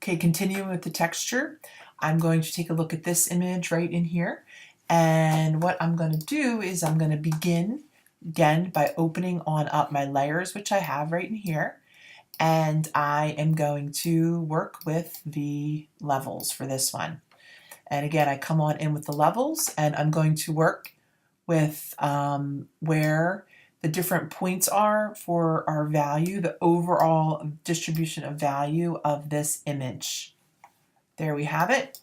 Okay, continuing with the texture, I'm going to take a look at this image right in here. And what I'm going to do is I'm going to begin again by opening on up my layers, which I have right in here. And I am going to work with the levels for this one. And again, I come on in with the levels and I'm going to work with where the different points are for our value, the overall distribution of value of this image. There we have it,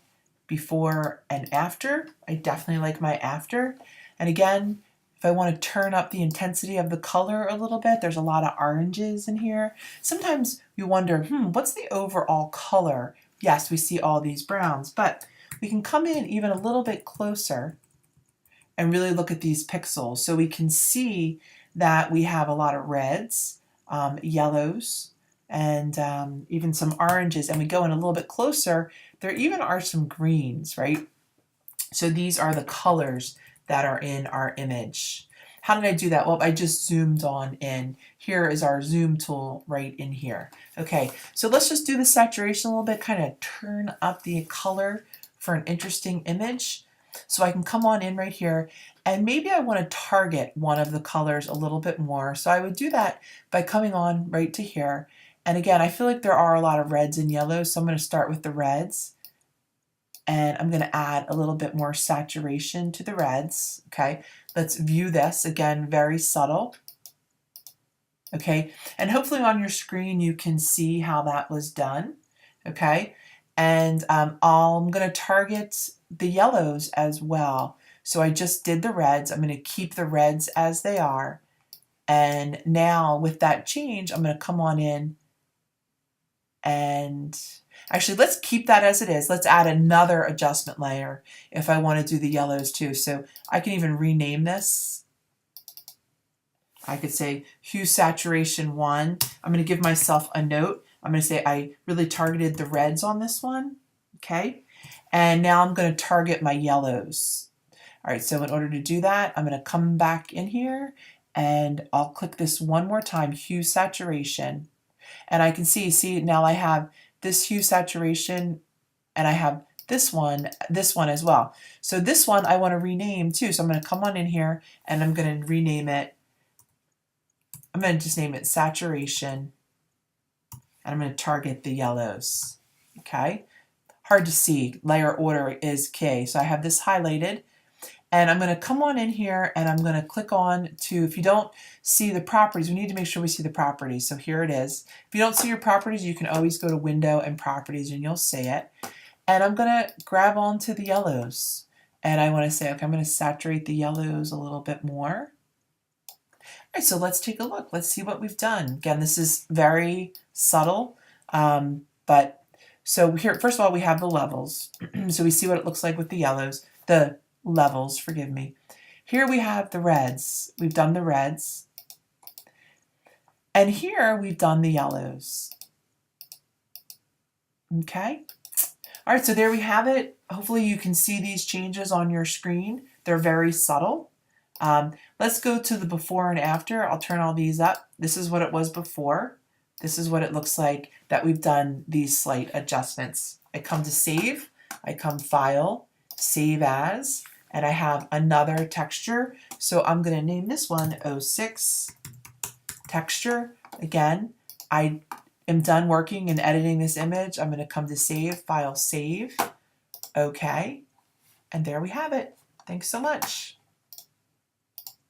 before and after. I definitely like my after. And again, if I want to turn up the intensity of the color a little bit, there's a lot of oranges in here. Sometimes you wonder, what's the overall color? Yes, we see all these browns, but we can come in even a little bit closer and really look at these pixels. So we can see that we have a lot of reds, yellows, and even some oranges. And we go in a little bit closer, there even are some greens, right? So these are the colors that are in our image. How did I do that? Well, I just zoomed on in. Here is our zoom tool right in here. Okay, so let's just do the saturation a little bit, kind of turn up the color for an interesting image. So I can come on in right here, and maybe I want to target one of the colors a little bit more. So I would do that by coming on right to here. And again, I feel like there are a lot of reds and yellows, so I'm going to start with the reds. And I'm going to add a little bit more saturation to the reds. Okay, let's view this. Again, very subtle. Okay, and hopefully on your screen you can see how that was done. Okay, and I'm going to target the yellows as well. So I just did the reds. I'm going to keep the reds as they are. And now with that change, I'm going to come on in and actually let's keep that as it is. Let's add another adjustment layer if I want to do the yellows too. So I can even rename this. I could say hue saturation 1. I'm going to give myself a note. I'm going to say I really targeted the reds on this one. Okay. And now I'm going to target my yellows. All right, so in order to do that, I'm going to come back in here and I'll click this one more time, hue saturation. And I can see now I have this hue saturation and I have this one as well. So this one I want to rename too. So I'm going to come on in here and I'm going to rename it. I'm going to just name it saturation. And I'm going to target the yellows. Okay. Hard to see. Layer order is key. So I have this highlighted. And I'm going to come on in here and I'm going to click on to, if you don't see the properties, we need to make sure we see the properties. So here it is. If you don't see your properties, you can always go to Window and Properties and you'll see it. And I'm going to grab onto the yellows. And I want to say, okay, I'm going to saturate the yellows a little bit more. All right, so let's take a look. Let's see what we've done. Again, this is very subtle, but so here, first of all, we have the levels. So we see what it looks like with the yellows, the levels, forgive me. Here we have the reds. We've done the reds. And here we've done the yellows. Okay. All right, so there we have it. Hopefully you can see these changes on your screen. They're very subtle. Let's go to the before and after. I'll turn all these up. This is what it was before. This is what it looks like that we've done these slight adjustments. I come to save, I come file, save as, and I have another texture. So I'm going to name this one 06 texture. Again, I am done working and editing this image. I'm going to come to save, file, save. Okay. And there we have it. Thanks so much.